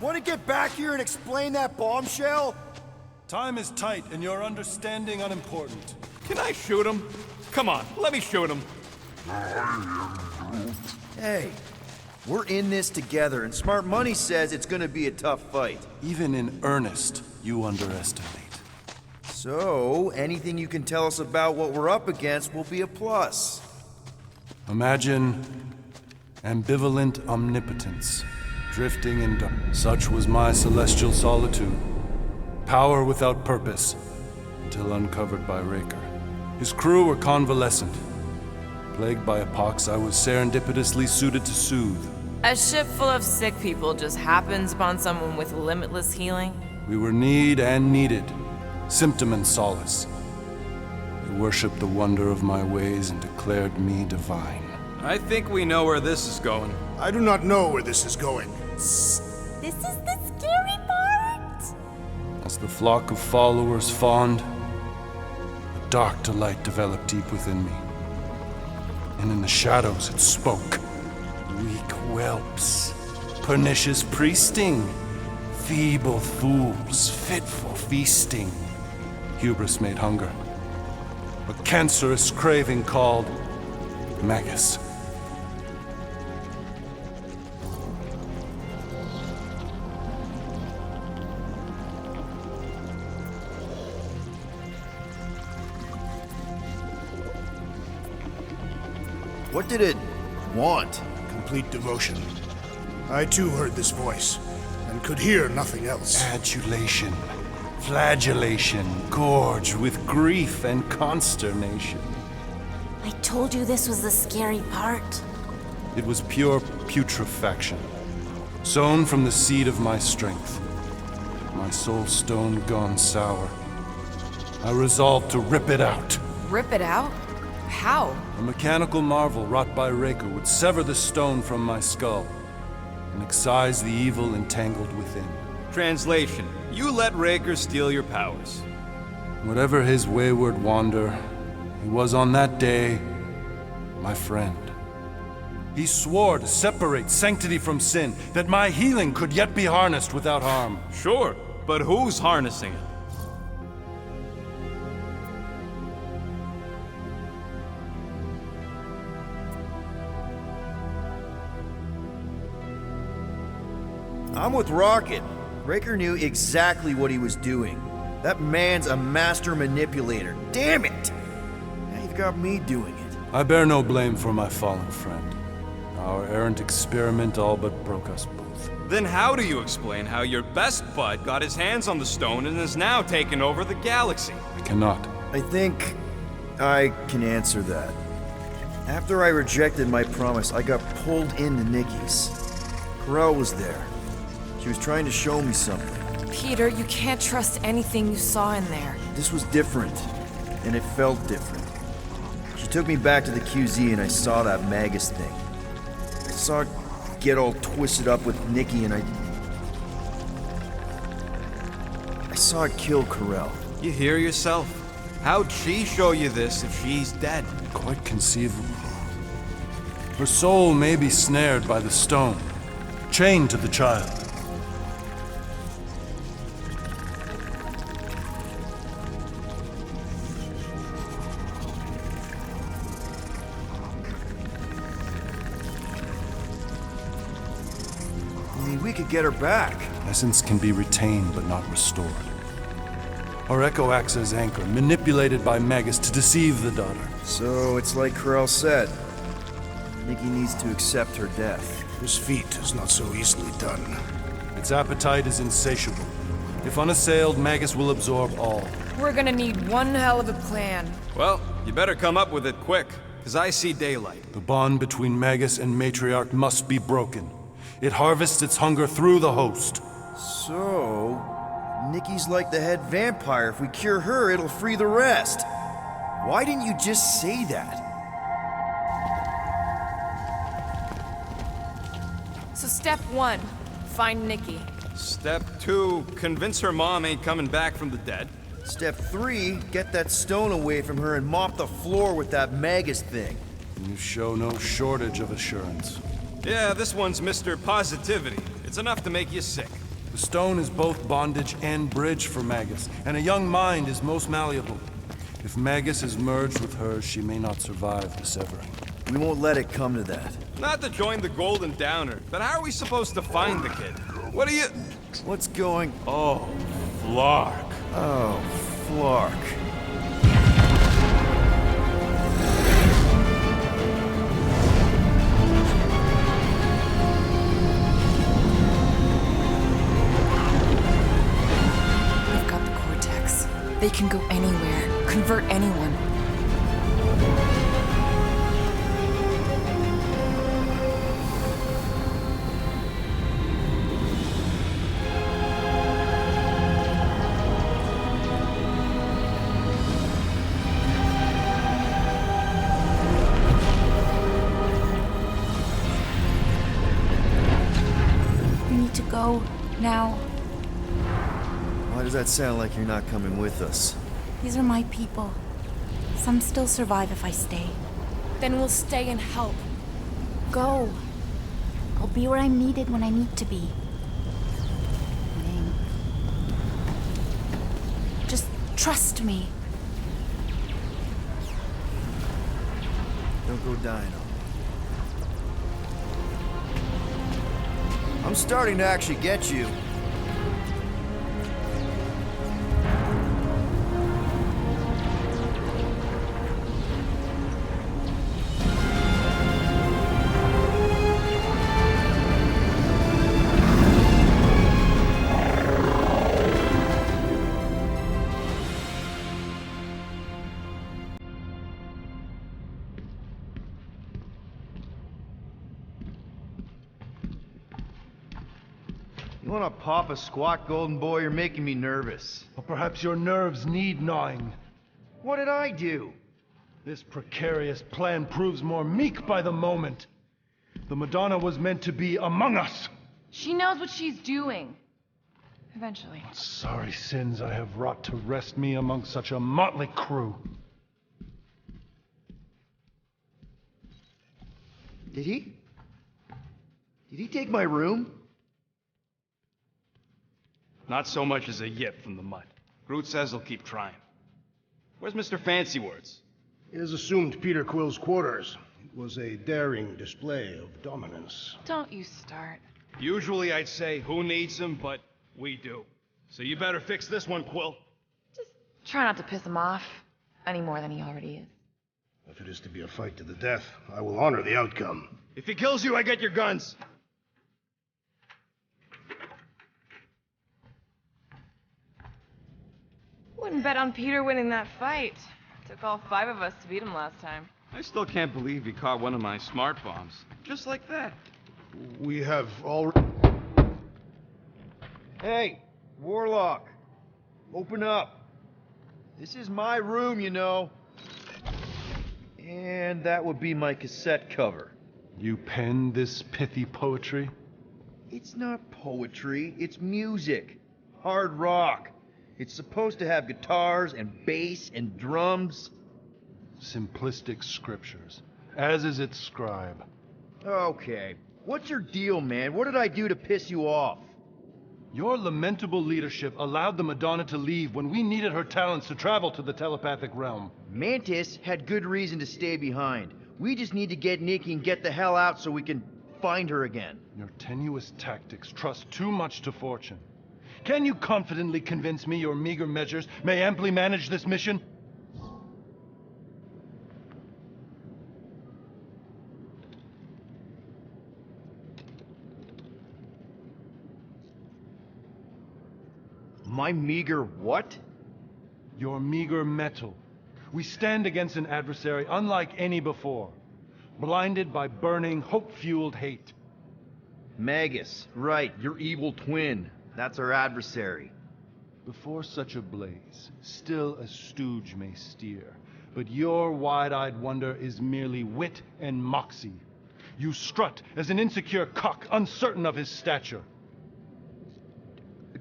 Want to get back here and explain that bombshell? Time is tight and your understanding unimportant. Can I shoot him? Come on, let me shoot him. Hey, we're in this together, and smart money says it's gonna be a tough fight. Even in earnest, you underestimate. So, anything you can tell us about what we're up against will be a plus. Imagine ambivalent omnipotence, drifting in dark. Such was my celestial solitude. Power without purpose, until uncovered by Raker. His crew were convalescent. Plagued by a pox, I was serendipitously suited to soothe. A ship full of sick people just happens upon someone with limitless healing? We were need and needed, symptom and solace. They worshipped the wonder of my ways and declared me divine. I think we know where this is going. I do not know where this is going. This is the scary part! As the flock of followers fawned, a dark delight developed deep within me. And in the shadows it spoke. Weak whelps, pernicious priesting, feeble fools, fit for feasting. Hubris made hunger. A cancerous craving called Magus. What did it want? Complete devotion. I too heard this voice, and could hear nothing else. Adulation, flagellation, gorged with grief and consternation. I told you this was the scary part. It was pure putrefaction, sown from the seed of my strength. My soul stone gone sour. I resolved to rip it out. Rip it out? How? A mechanical marvel wrought by Raker would sever the stone from my skull and excise the evil entangled within. Translation: you let Raker steal your powers. Whatever his wayward wander, he was on that day my friend. He swore to separate sanctity from sin, that my healing could yet be harnessed without harm. Sure, but who's harnessing it? I'm with Rocket. Raker knew exactly what he was doing. That man's a master manipulator. Damn it! Now you've got me doing it. I bear no blame for my fallen friend. Our errant experiment all but broke us both. Then how do you explain how your best bud got his hands on the stone and is now taking over the galaxy? I cannot. I think I can answer that. After I rejected my promise, I got pulled into Nikki's. Korath was there. She was trying to show me something. Peter, you can't trust anything you saw in there. This was different, and it felt different. She took me back to the QZ and I saw that Magus thing. I saw it get all twisted up with Nikki and I saw it kill Korath. You hear yourself. How'd she show you this if she's dead? Quite conceivable. Her soul may be snared by the stone, chained to the child. We could get her back. Essence can be retained but not restored. Our echo acts as anchor, manipulated by Magus to deceive the daughter. So it's like Korath said. Nikki needs to accept her death. This feat is not so easily done. Its appetite is insatiable. If unassailed, Magus will absorb all. We're gonna need one hell of a plan. Well, you better come up with it quick, because I see daylight. The bond between Magus and Matriarch must be broken. It harvests its hunger through the host. So, Nikki's like the head vampire. If we cure her, it'll free the rest. Why didn't you just say that? So step 1, find Nikki. Step 2, convince her mom ain't coming back from the dead. Step 3, get that stone away from her and mop the floor with that Magus thing. You show no shortage of assurance. Yeah, this one's Mr. Positivity. It's enough to make you sick. The stone is both bondage and bridge for Magus, and a young mind is most malleable. If Magus is merged with hers, she may not survive the severing. We won't let it come to that. Not to join the Golden Downer, but how are we supposed to find the kid? What are you... What's going... Oh, Flark. Oh, Flark. They've got the cortex. They can go anywhere, convert anyone. Go now. Why does that sound like you're not coming with us? These are my people. Some still survive if I stay. Then we'll stay and help. Go. I'll be where I'm needed when I need to be. Just trust me. Don't go dying on me. I'm starting to actually get you. You wanna pop a squat, golden boy? You're making me nervous. Or perhaps your nerves need gnawing. What did I do? This precarious plan proves more meek by the moment. The Madonna was meant to be among us. She knows what she's doing. Eventually. Sorry sins I have wrought to wrest me among such a motley crew. Did he? Did he take my room? Not so much as a yip from the mud. Groot says he'll keep trying. Where's Mr. Fancy Words? It is assumed Peter Quill's quarters. It was a daring display of dominance. Don't you start. Usually I'd say, who needs him, but we do. So you better fix this one, Quill. Just try not to piss him off any more than he already is. If it is to be a fight to the death, I will honor the outcome. If he kills you, I get your guns. Wouldn't bet on Peter winning that fight. Took all 5 of us to beat him last time. I still can't believe he caught one of my smart bombs. Just like that. We have all... Hey, Warlock. Open up. This is my room, you know. And that would be my cassette cover. You penned this pithy poetry? It's not poetry, it's music. Hard rock. It's supposed to have guitars and bass and drums. Simplistic scriptures, as is its scribe. Okay. What's your deal, man? What did I do to piss you off? Your lamentable leadership allowed the Madonna to leave when we needed her talents to travel to the telepathic realm. Mantis had good reason to stay behind. We just need to get Nikki and get the hell out so we can find her again. Your tenuous tactics trust too much to fortune. Can you confidently convince me your meager measures may amply manage this mission? My meager what? Your meager metal. We stand against an adversary unlike any before, blinded by burning, hope-fueled hate. Magus, right, your evil twin. That's our adversary. Before such a blaze, still a stooge may steer, but your wide-eyed wonder is merely wit and moxie. You strut as an insecure cock, uncertain of his stature.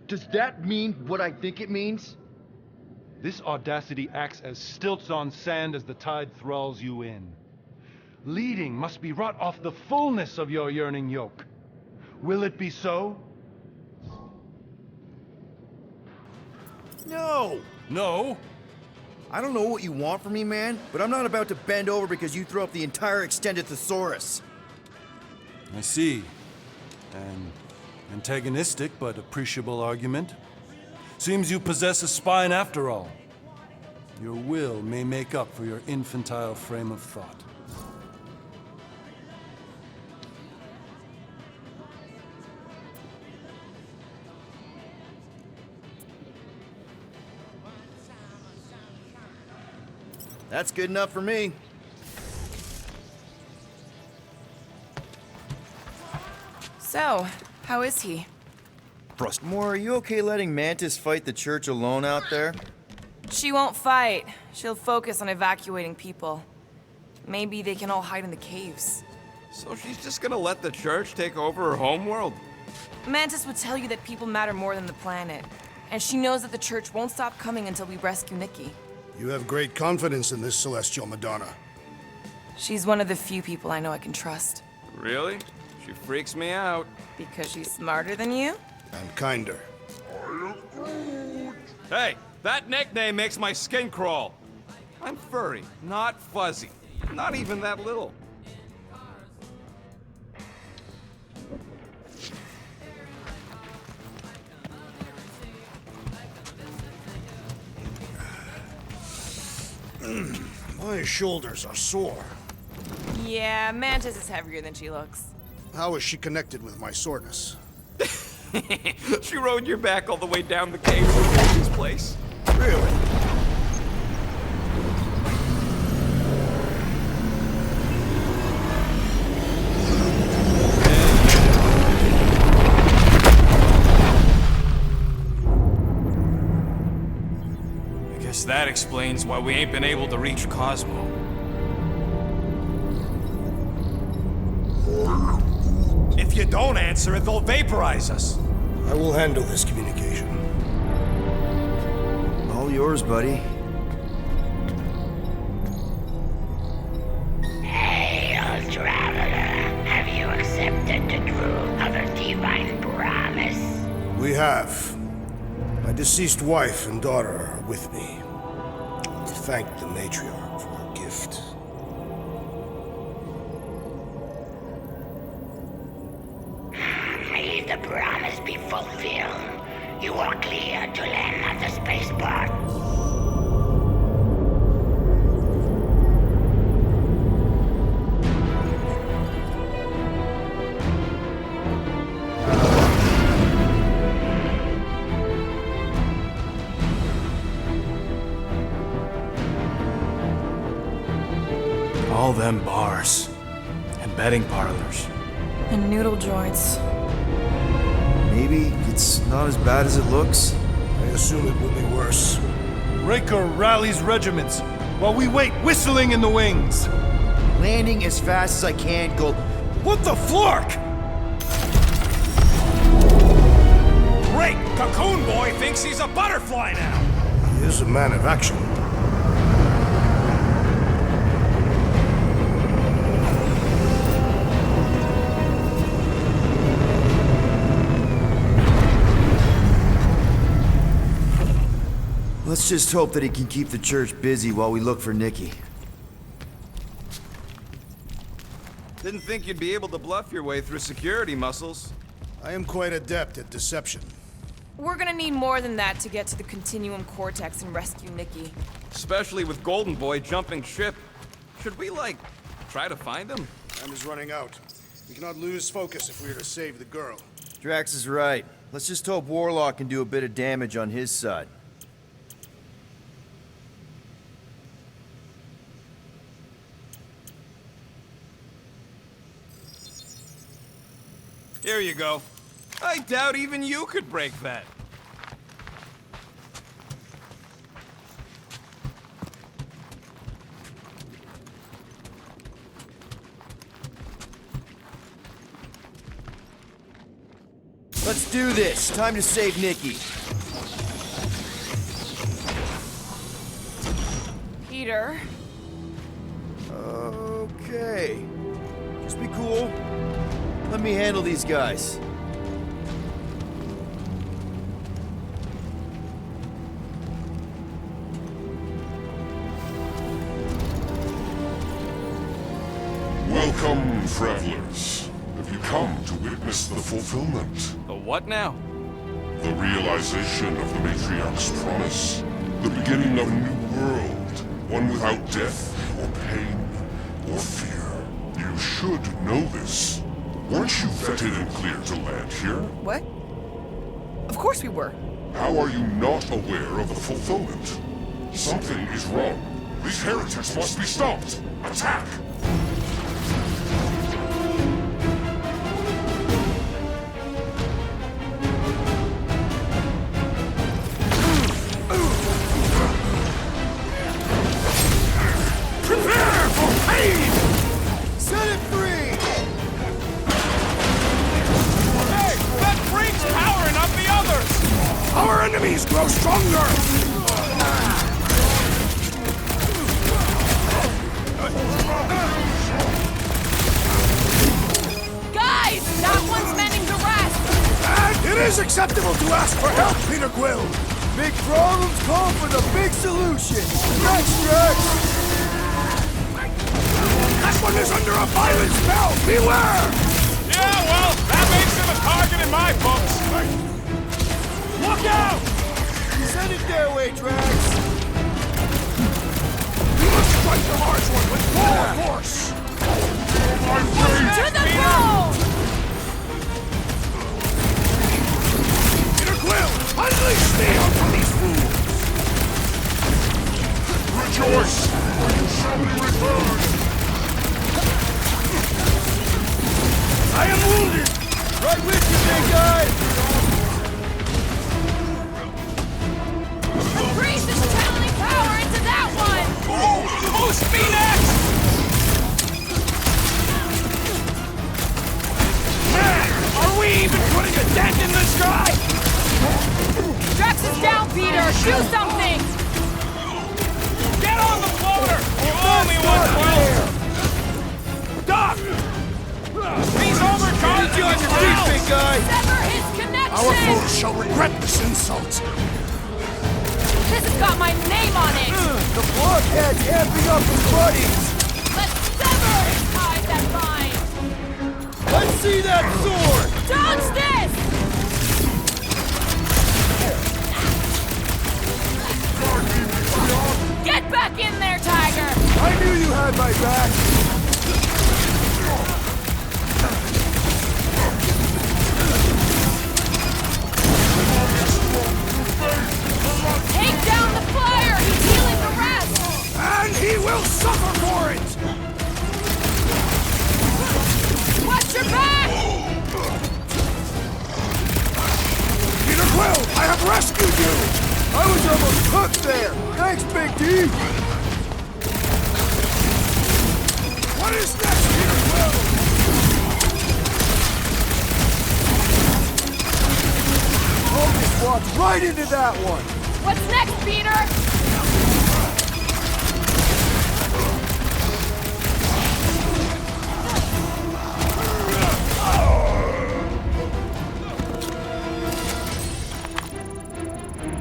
Does that mean what I think it means? This audacity acts as stilts on sand as the tide thralls you in. Leading must be wrought off the fullness of your yearning yoke. Will it be so? No! No? I don't know what you want from me, man, but I'm not about to bend over because you throw up the entire extended thesaurus. I see. An antagonistic but appreciable argument. Seems you possess a spine after all. Your will may make up for your infantile frame of thought. That's good enough for me. So, how is he? Moore, are you okay letting Mantis fight the church alone out there? She won't fight. She'll focus on evacuating people. Maybe they can all hide in the caves. So she's just gonna let the church take over her homeworld? Mantis would tell you that people matter more than the planet. And she knows that the church won't stop coming until we rescue Nikki. You have great confidence in this celestial Madonna. She's one of the few people I know I can trust. Really? She freaks me out. Because she's smarter than you? And kinder. Hey, that nickname makes my skin crawl. I'm furry, not fuzzy. Not even that little. My shoulders are sore. Yeah, Mantis is heavier than she looks. How is she connected with my soreness? She rode your back all the way down the cave to Mantis' place. Really? I guess that explains why we ain't been able to reach Cosmo. If you don't answer it, they'll vaporize us. I will handle this communication. All yours, buddy. Hail, traveler. Have you accepted the truth of a divine promise? We have. My deceased wife and daughter are with me. Thank the matriarch for her gift. May the promise be fulfilled. You are clear to land at the spaceport. All them bars and betting parlors. And noodle joints. Maybe it's not as bad as it looks. I assume it will be worse. Raker rallies regiments while we wait whistling in the wings. Landing as fast as I can, Gold. What the flark? Great! Cocoon Boy thinks he's a butterfly now! He is a man of action. Let's just hope that he can keep the church busy while we look for Nikki. Didn't think you'd be able to bluff your way through security muscles. I am quite adept at deception. We're gonna need more than that to get to the Continuum Cortex and rescue Nikki. Especially with Golden Boy jumping ship. Should we, like, try to find him? Time is running out. We cannot lose focus if we are to save the girl. Drax is right. Let's just hope Warlock can do a bit of damage on his side. Here you go. I doubt even you could break that. Let's do this. Time to save Nikki. Peter. Okay. Just be cool. Let me handle these guys. travelers. Have you come to witness the fulfillment? The what now? The realization of the Matriarch's promise? The beginning of a new world, one without death, or pain, or fear. You should know this. Weren't you vetted and cleared to land here? What? Of course we were. How are you not aware of the fulfillment? Something is wrong. These heretics must be stopped! Attack! Prepare for pain! Set it free! Hey! That freak's powering up the others! Our enemies grow stronger! Guys! That one's mending the rest! And it is acceptable to ask for help, Peter Quill! Big problems call for the big solution! Drax! That one is under a violent spell! Beware! Yeah, well, that makes him a target in my books. Look out! Send it their way, Drax! We must strike the large one with full force! To the throne! Peter Quill, unleash the help from these fools! Rejoice! For you shall be returned! I am wounded! Right with you, big guy! The priest is channeling power into that one! Boost me next! Man, are we even putting a dent in this guy? Drax is down, Peter! Do something! Get on the floater! You owe me one, Quill! Doc! He's overcharged you on your feet, big guy! Sever his connection! Our foes shall regret this insult! This has got my name on it! The blockhead's amping up his buddies! Let's sever his ties that bind! Let's see that sword! Dodge this! Get back in there, Tiger! I knew you had my back! Take down the fire! He's healing the rest! And he will suffer for it! Watch your back! Peter Quill, I have rescued you! I was almost cooked there! Thanks, Big D! What is next, Peter Quill? Focus walked right into that one! What's next, Peter?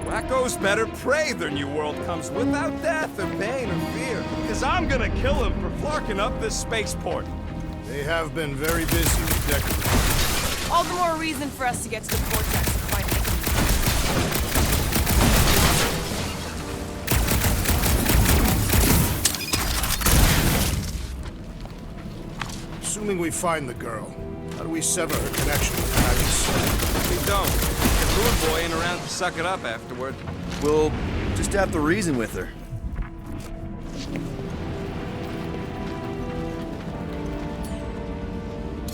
Wacko's better pray their new world comes without death or pain or fear. Cause I'm gonna kill him for flarking up this spaceport. They have been very busy with decorating. All the more reason for us to get to the Cortex and find it. Assuming we find the girl, how do we sever her connection with Eidos? We don't. The Groot boy ain't around to suck it up afterward. We'll just have to reason with her.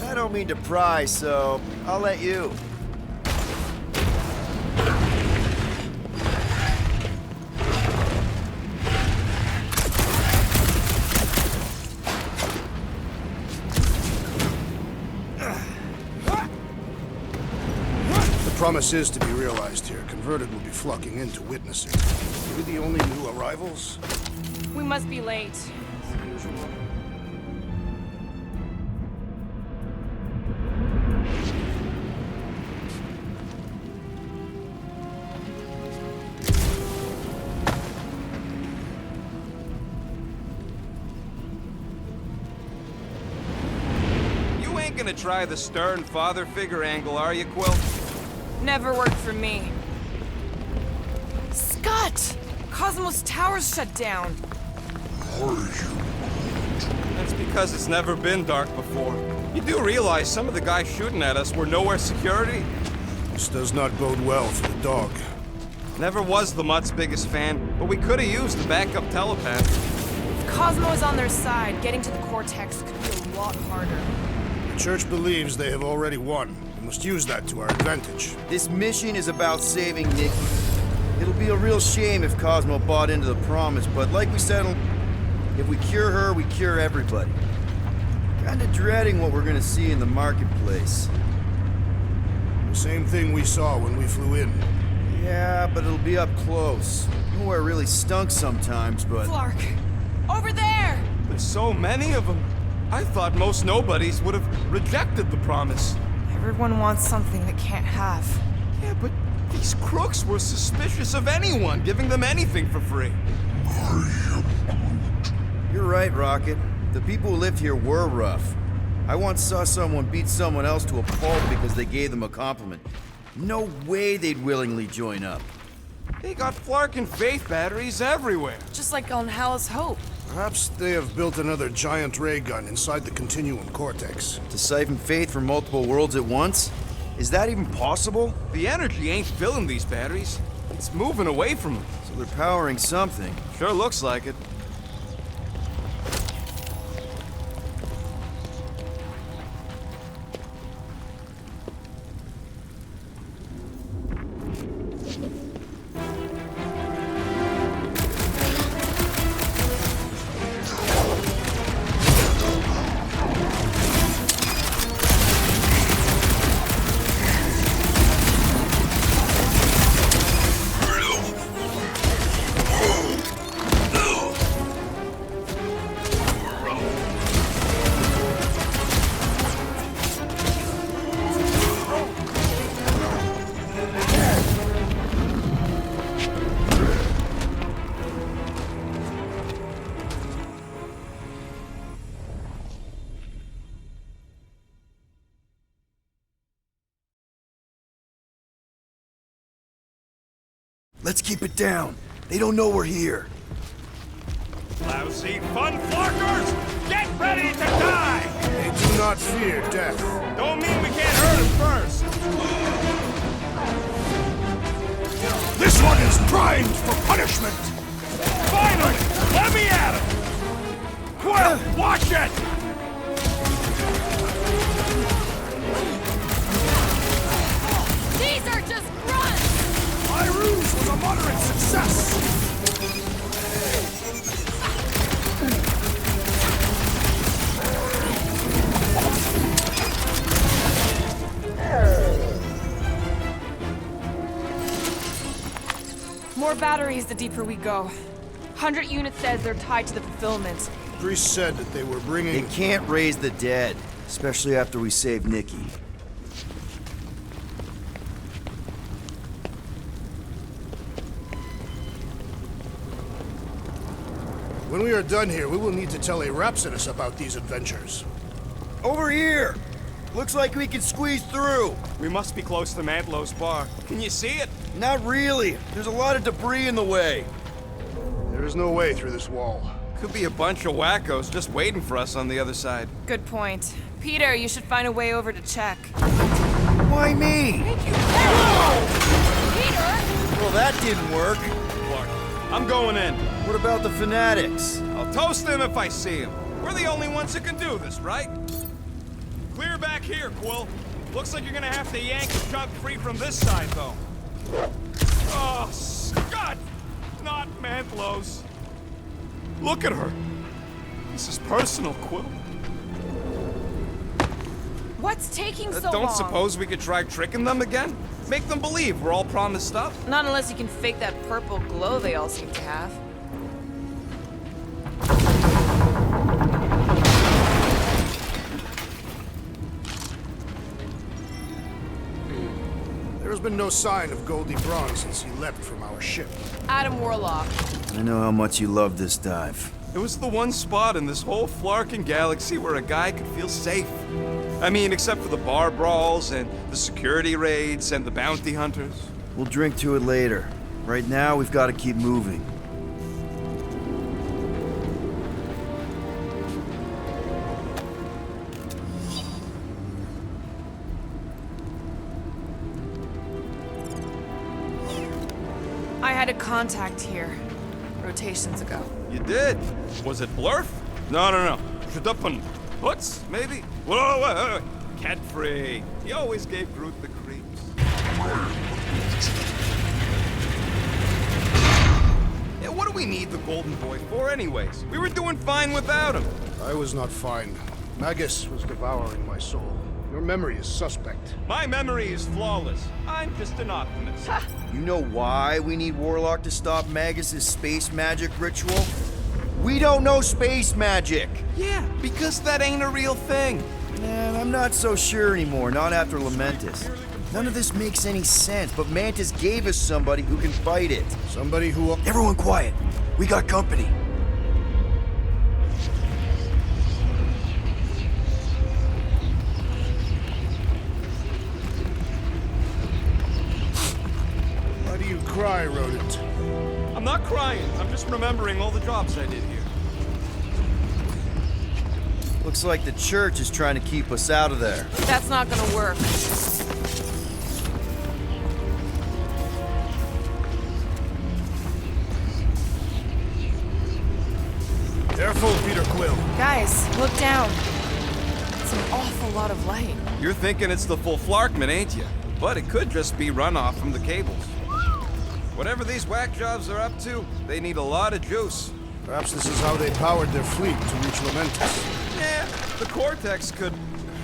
I don't mean to pry, so I'll let you. The promise is to be realized here. Converted will be flocking in to witness it. Are we the only new arrivals? We must be late, as usual. gonna try the stern father figure angle, are you, Quill? Never worked for me. Scott! Cosmos Tower's shut down. That's because it's never been dark before. You do realize some of the guys shooting at us were nowhere security? This does not bode well for the dog. Never was the Mutt's biggest fan, but we could have used the backup telepath. If Cosmo is on their side, getting to the Cortex could be a lot harder. The Church believes they have already won. We must use that to our advantage. This mission is about saving Nikki. It'll be a real shame if Cosmo bought into the promise, but like we settled, if we cure her, we cure everybody. Kinda dreading what we're gonna see in the marketplace. The same thing we saw when we flew in. Yeah, but it'll be up close. You know where it really stunk sometimes, but... Clark! Over there! There's so many of them. I thought most nobodies would have rejected the promise. Everyone wants something they can't have. Yeah, but these crooks were suspicious of anyone giving them anything for free. You're right, Rocket. The people who lived here were rough. I once saw someone beat someone else to a pulp because they gave them a compliment. No way they'd willingly join up. They got Flark and Faith batteries everywhere. Just like on Hal's Hope. Perhaps they have built another giant ray gun inside the Continuum Cortex. To siphon Faith from multiple worlds at once? Is that even possible? The energy ain't filling these batteries. It's moving away from them. So they're powering something. Sure looks like it. Let's keep it down. They don't know we're here. Lousy fun flarkers! Get ready to die! They do not fear death. Don't mean we can't hurt them first. This one is primed for punishment! Finally! Let me at him! Quill, watch it! These are just grunts! My ruse was a moderate success! More batteries the deeper we go. 100 units says they're tied to the fulfillment. Priest said that they were bringing... They can't raise the dead, especially after we save Nikki. When we are done here, we will need to tell a Rhapsodus about these adventures. Over here! Looks like we can squeeze through. We must be close to Mantlow's bar. Can you see it? Not really. There's a lot of debris in the way. There is no way through this wall. Could be a bunch of wackos just waiting for us on the other side. Good point. Peter, you should find a way over to check. Why me? Peter! Well, that didn't work. Clark, I'm going in. What about the fanatics? I'll toast them if I see them. We're the only ones who can do this, right? Clear back here, Quill. Looks like you're gonna have to yank a chunk free from this side, though. Oh, Scott! Not Mantlow's. Look at her. This is personal, Quill. What's taking so long? Don't suppose we could try tricking them again? Make them believe we're all promised stuff? Not unless you can fake that purple glow they all seem to have. There has been no sign of Goldie Braun since he leapt from our ship. Adam Warlock. I know how much you love this dive. It was the one spot in this whole Flarkin galaxy where a guy could feel safe. I mean, except for the bar brawls and the security raids and the bounty hunters. We'll drink to it later. Right now, we've got to keep moving. I had a contact here, rotations ago. You did? Was it Blurf? No. Shudupun. Puts, maybe? Whoa. Cat-free. He always gave Groot the creeps. Yeah, what do we need the Golden Boy for anyways? We were doing fine without him. I was not fine. Magus was devouring my soul. Your memory is suspect. My memory is flawless. I'm just an optimist. You know why we need Warlock to stop Magus's space magic ritual? We don't know space magic! Yeah, because that ain't a real thing. Man, I'm not so sure anymore, not after Lamentus. None of this makes any sense, but Mantis gave us somebody who can fight it. Somebody who... Everyone quiet. We got company. Why do you cry, rodent? I'm not crying. I'm just remembering all the jobs I did here. Looks like the church is trying to keep us out of there. That's not gonna work. Careful, Peter Quill. Guys, look down. It's an awful lot of light. You're thinking it's the full Flarkman, ain't you? But it could just be runoff from the cables. Whatever these whack jobs are up to, they need a lot of juice. Perhaps this is how they powered their fleet to reach Lamentus. Yeah, the Cortex could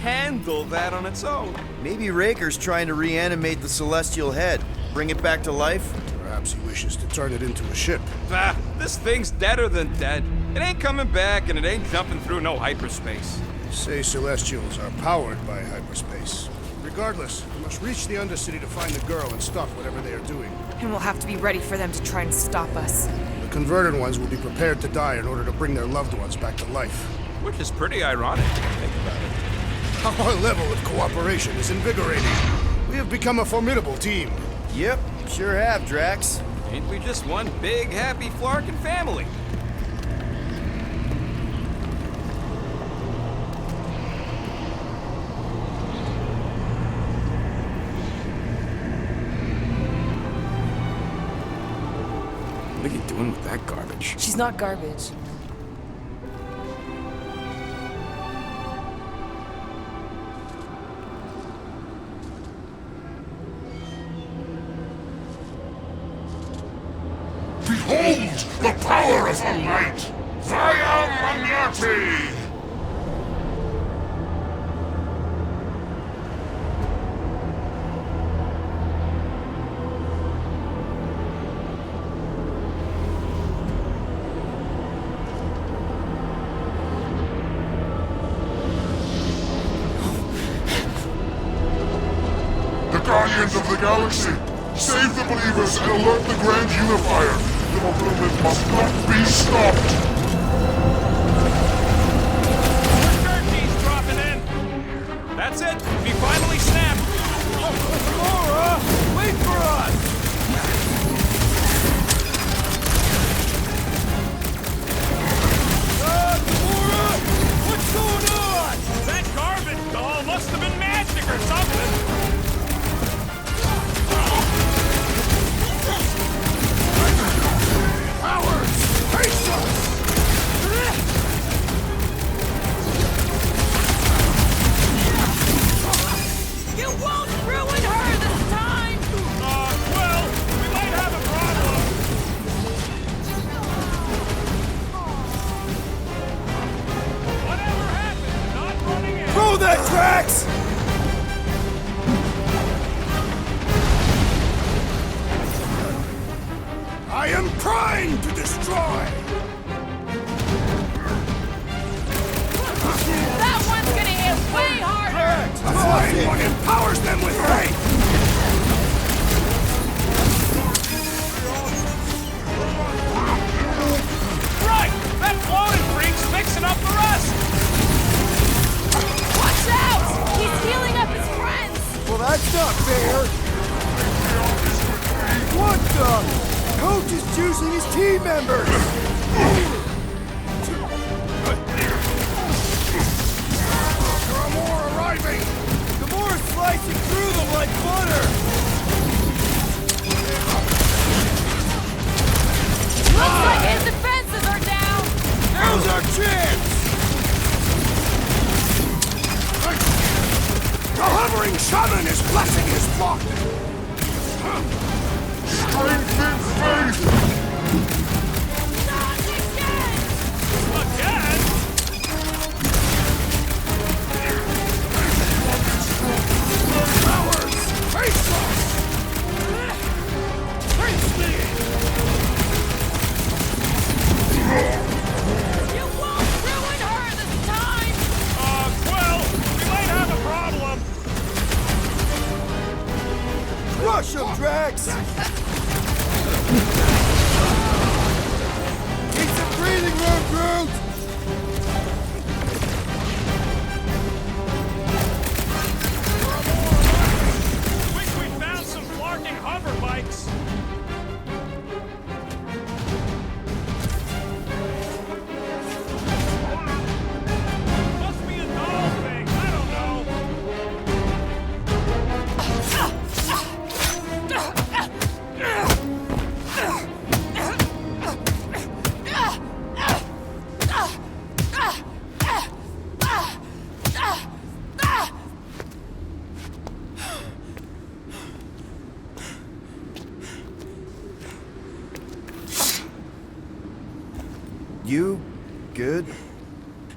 handle that on its own. Maybe Raker's trying to reanimate the Celestial Head. Bring it back to life? Perhaps he wishes to turn it into a ship. Ah, this thing's deader than dead. It ain't coming back, and it ain't jumping through no hyperspace. They say Celestials are powered by hyperspace. Regardless, we must reach the Undercity to find the girl and stop whatever they are doing. And we'll have to be ready for them to try and stop us. The converted ones will be prepared to die in order to bring their loved ones back to life. Which is pretty ironic if you think about it. Our level of cooperation is invigorating. We have become a formidable team. Yep, sure have, Drax. Ain't we just one big, happy Flarkin family? What are you doing with that garbage? She's not garbage. Behold the power of the light! Via Magnati! The Guardians of the Galaxy! Save the believers and alert the Grand Unifier! The movement must not be stopped! Turkey's dropping in! That's it! We finally snapped! Gamora! Wait for us! Gamora! What's going on? That garbage doll must have been magic or something! You won't ruin her this time! Well, we might have a problem. Whatever happened, not running in. Throw that, Drax! I am trying to destroy! That one's gonna hit way harder! The flying one empowers them with faith! Right! That floating freak's fixing up the rest! Watch out! Coach is choosing his team members! There are more arriving! Gamora's slicing through them like butter! Looks like his defenses are down! Now's our chance! The hovering shaman is blessing his flock! Strength and faith! Not again! Again? Powers! Face us! Face me! You won't ruin her this time! Well, we might have a problem. Crush him, Drax! Need some breathing room, Groot! Wish we found some flarking hover bikes. Must be a doll thing. I don't know. You good?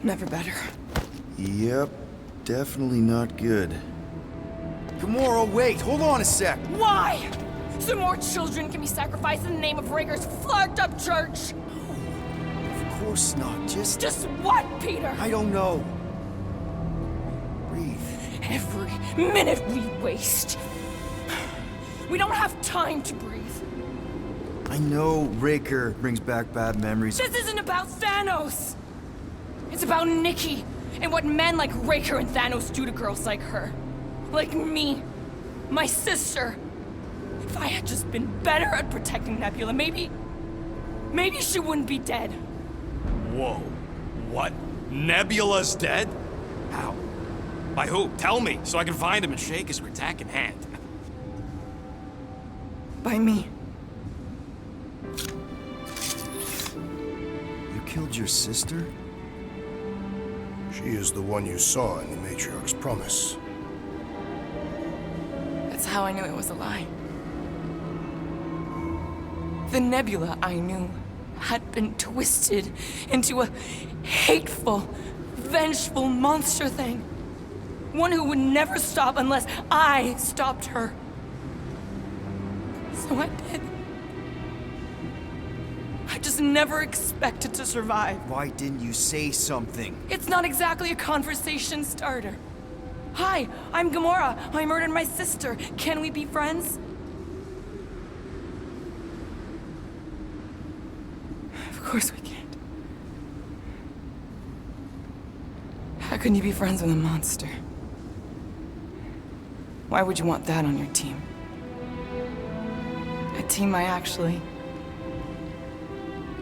Never better. Yep, definitely not good. Gamora, wait, hold on a sec. Why? So more children can be sacrificed in the name of Raker's flarked up church? Of course not, Just what, Peter? I don't know. Breathe. Every minute we waste. We don't have time to breathe. I know Raker brings back bad memories. This isn't about Thanos. It's about Nikki and what men like Raker and Thanos do to girls like her. Like me. My sister. If I had just been better at protecting Nebula, maybe she wouldn't be dead. Whoa. What? Nebula's dead? How? By who? Tell me, so I can find him and shake his Ratak in hand. By me. You killed your sister? She is the one you saw in the Matriarch's promise. That's how I knew it was a lie. The Nebula I knew had been twisted into a hateful, vengeful monster thing. One who would never stop unless I stopped her. So I did. I just never expected to survive. Why didn't you say something? It's not exactly a conversation starter. Hi, I'm Gamora. I murdered my sister. Can we be friends? Of course we can't. How can you be friends with a monster? Why would you want that on your team? A team I actually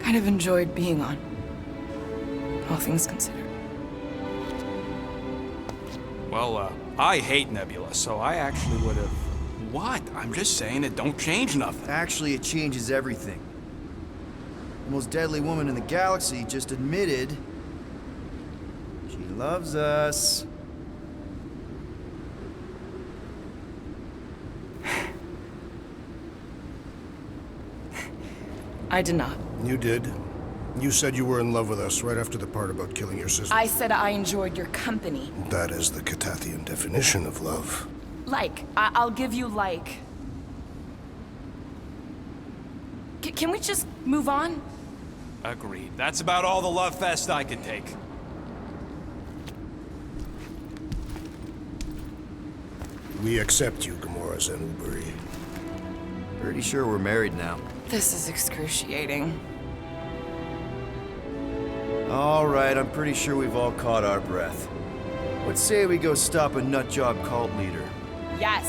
kind of enjoyed being on, all things considered. Well, I hate Nebula, so I actually would have... What? I'm just saying it don't change nothing. Actually, it changes everything. The most deadly woman in the galaxy just admitted she loves us. I did not. You did. You said you were in love with us right after the part about killing your sister. I said I enjoyed your company. That is the Korathian definition of love. Like. I'll give you like. Can we just move on? Agreed. That's about all the love fest I could take. We accept you, Gamora Zenuburi. Pretty sure we're married now. This is excruciating. All right, I'm pretty sure we've all caught our breath. What say we go stop a nutjob cult leader? Yes.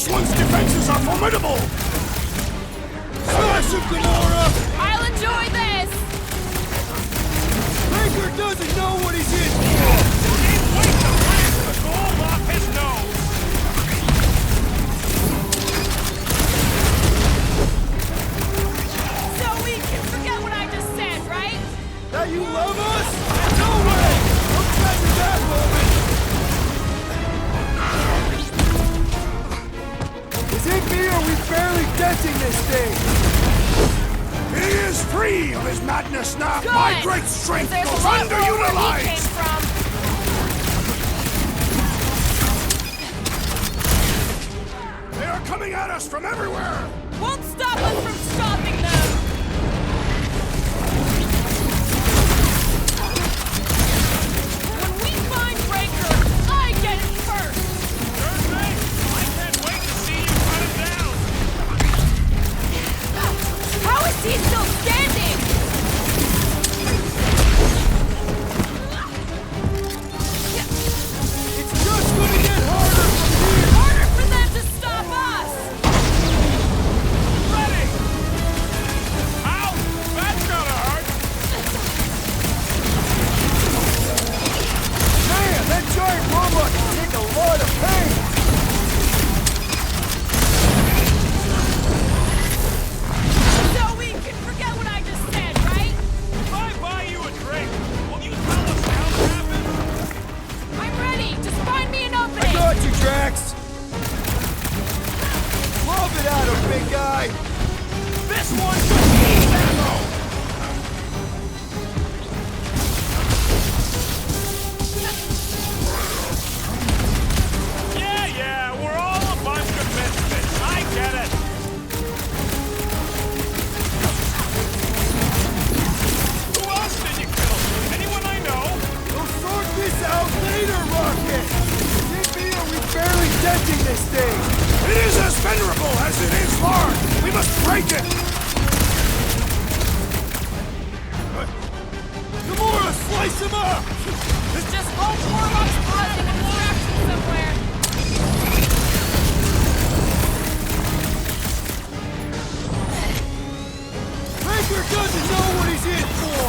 This one's defenses are formidable! Smash him, Gamora! I'll enjoy this! Raker doesn't know what he's in for! Can't wait to blast the gold off his nose! So we can forget what I just said, right? That you love us? No way! Don't treasure that moment! Is it me or are we barely denting this thing? He is free of his madness now! Good. My great strength There's goes a lot more where he came underutilized! from. They are coming at us from everywhere! Won't stop us from stopping them! When we find Raker, I get it first! Sure thing! I can't wait to see you cut him down! How is he still standing? It's just gonna get harder from here! Harder for them to stop us! Ready! Ow! That's gonna hurt! Man, that giant robot can take a lot of pain! So we can forget what I just said, right? If I buy you a drink, will you tell us how it happened? I'm ready! Just find me an I opening! got you, Drax! Love it out of big guy! This one just needs ammo! Yeah, we're all a bunch of misfits. I get it. Who else did you kill? Anyone I know? We'll sort this out later, Rocket! Is it me or we barely denting this thing? It is as venerable as it is large! We must break it! Gamora, slice him up! Just hope Warlock's causing a distraction somewhere! Raker doesn't know what he's in for!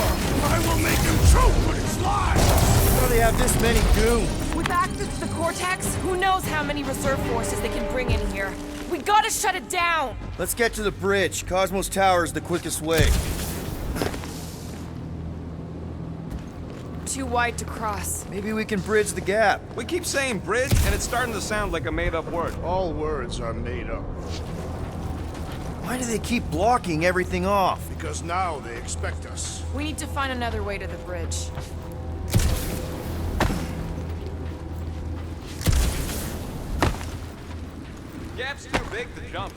I will make him choke with his lies! How do they have this many goons? With access to the Cortex, who knows how many reserve forces they can bring in here. We gotta shut it down! Let's get to the bridge. Cosmos Tower is the quickest way. Too wide to cross. Maybe we can bridge the gap. We keep saying bridge, and it's starting to sound like a made-up word. All words are made up. Why do they keep blocking everything off? Because now they expect us. We need to find another way to the bridge. Gap's too big to jump.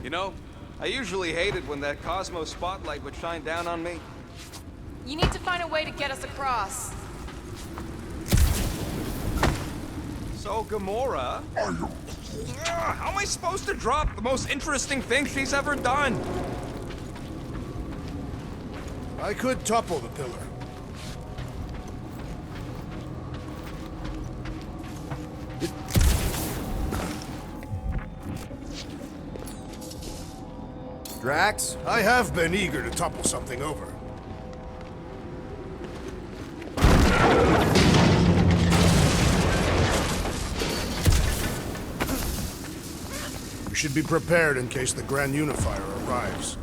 You know, I usually hated when that Cosmos spotlight would shine down on me. You need to find a way to get us across. So, Gamora... how am I supposed to drop the most interesting thing she's ever done? I could topple the pillar. Drax? I have been eager to topple something over. We should be prepared in case the Grand Unifier arrives.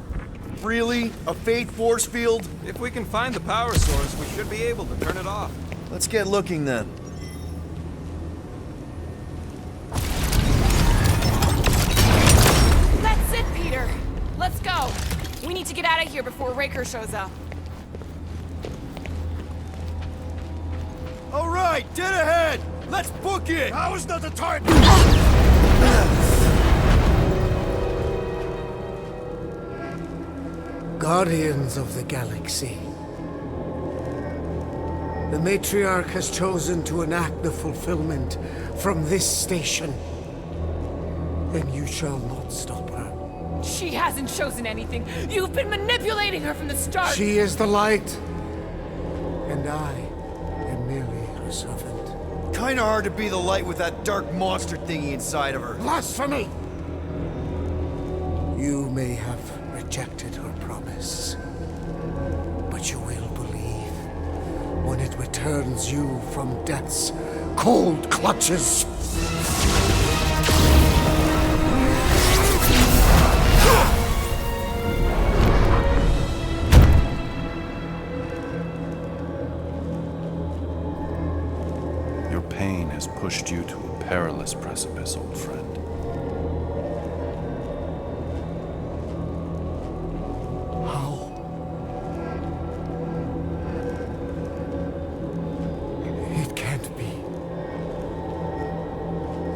Really? A Fate force field? If we can find the power source, we should be able to turn it off. Let's get looking then. That's it, Peter! Let's go! We need to get out of here before Raker shows up. All right, dead ahead! Let's book it! Now is not the time! Guardians of the Galaxy. The Matriarch has chosen to enact the fulfillment from this station. Then you shall not stop her. She hasn't chosen anything. You've been manipulating her from the start. She is the light, and I am merely her servant. Kinda hard to be the light with that dark monster thingy inside of her. Blasphemy! You may have rejected her promise, but you will believe when it returns you from death's cold clutches. Your pain has pushed you to a perilous precipice, old friend.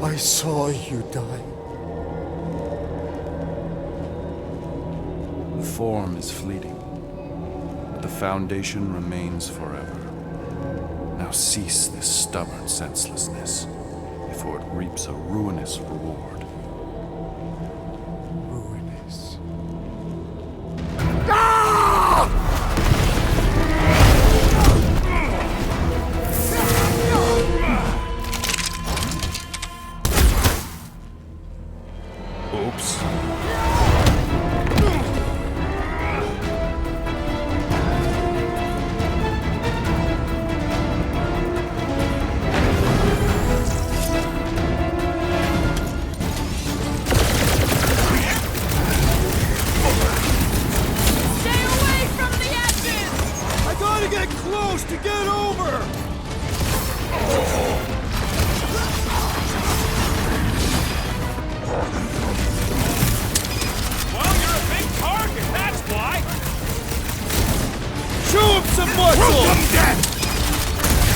I saw you die. The form is fleeting, but the foundation remains forever. Now cease this stubborn senselessness, before it reaps a ruinous reward. Ruinous. Oops. Stay away from the edges! I gotta get close to get over! Well, you're a big target, that's why! Show him some muscle!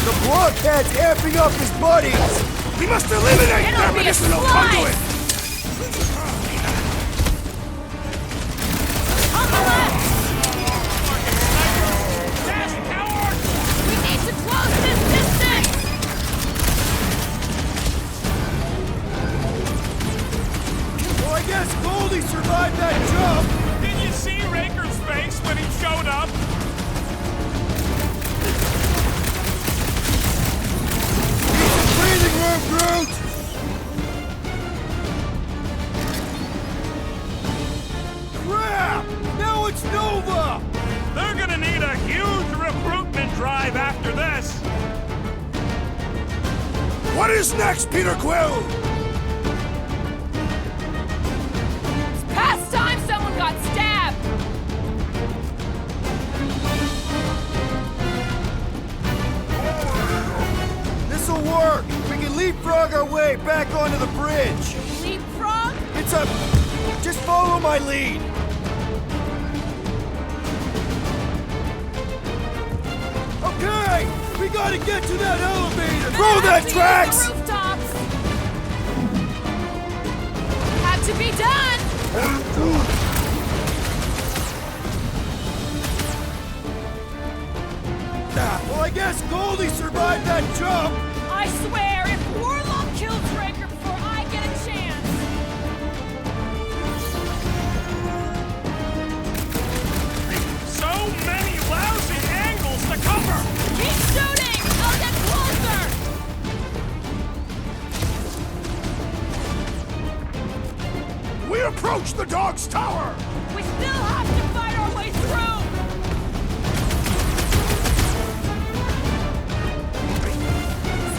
The blockhead's amping up his buddies! We must eliminate It'll their be a medicinal slice! conduit! On the left! Dash, coward! We need to close this distance! Well, I guess Goldie survived that jump! Did you see Raker's face when he showed up? Breathing room, Groot! Crap! Now it's Nova! They're gonna need a huge recruitment drive after this! What is next, Peter Quill? It's past time someone got stabbed! This'll work! We can leapfrog our way back onto the bridge! Leapfrog? It's a... Just follow my lead! Okay! We gotta get to that elevator! Throw that, Drax! The rooftops! Had to be done! Well, I guess Goldie survived that jump! I swear, if Warlock kills Raker before I get a chance... So many lousy angles to cover! Keep shooting! I'll get closer! We approach the dog's tower! We still have to fight our way through!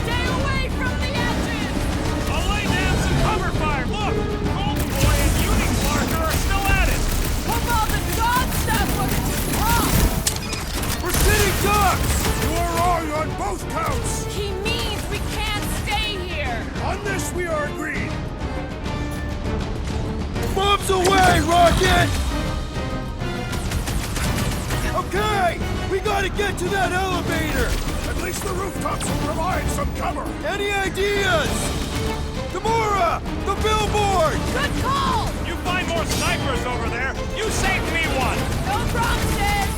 Stay away from the edges! I'll lay down some cover fire! Look! Golden Boy and Unicorn are still at it! Hope all the dog stuff looks wrong! We're sitting ducks! You are wrong on both counts! He means we can't stay here! On this we are agreed! Bombs away, Rocket! Okay! We gotta get to that elevator! At least the rooftops will provide some cover! Any ideas? Gamora! The billboard! Good call! You find more snipers over there! You saved me one! No promises!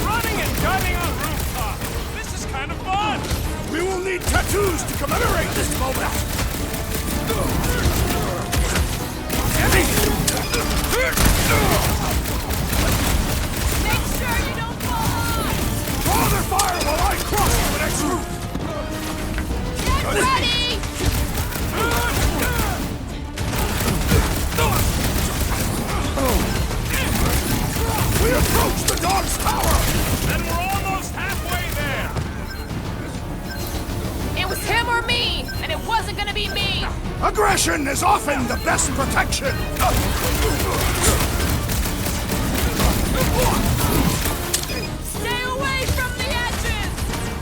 Running and gunning on rooftops! This is kind of fun! We will need tattoos to commemorate this moment! Caution is often the best protection! Stay away from the edges!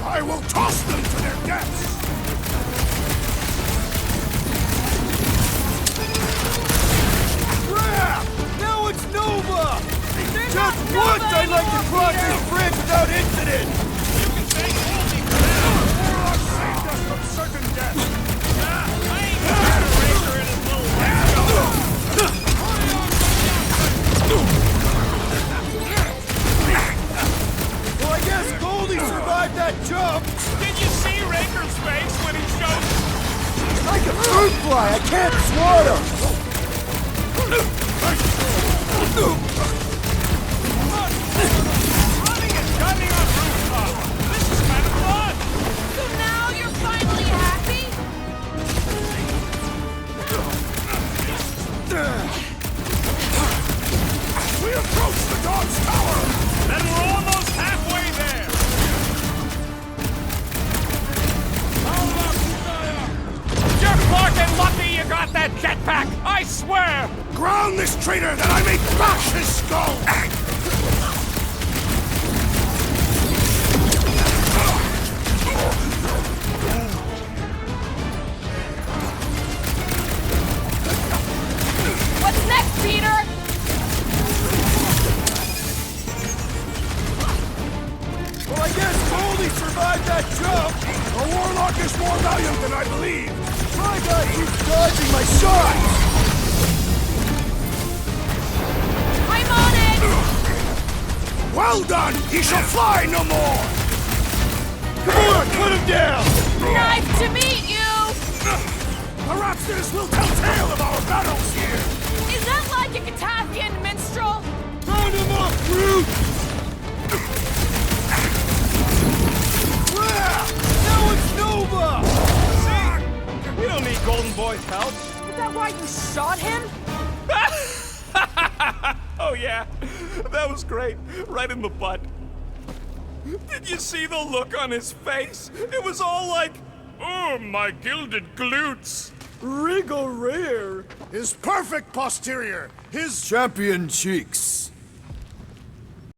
I will toss them to their deaths! Crap! Now it's Nova! Just once I'd like to cross this bridge without incident! You can thank Wolfie for that! Korath saved us from certain death! I ain't got a racer in his little window! Well, I guess Goldie survived that jump! Did you see Raker's face when he showed... Like a fruit fly, I can't swat him! Running and gunning on rooftops! This is kind of fun! So now you're finally happy? We approach the dog's tower! Then we're almost halfway there! You're fucking lucky you got that jetpack! I swear! Ground this traitor that I may bash his skull! What's next, Peter? Well, I guess Goldie survived that jump! A warlock is more valiant than I believe! My guy keeps dodging my shots! I'm on it! Well done! He shall fly no more! Gamora, cut him down! Nice to meet you! Perhaps this will tell tale of our battles here! Is that like a Katavian minstrel? Round him up, Groot! Now it's Nova! See? We don't need Golden Boy's help. Is that why you shot him? Oh yeah, that was great. Right in the butt. Did you see the look on his face? It was all like, oh, my gilded glutes. Regal rear! His perfect posterior! His champion cheeks!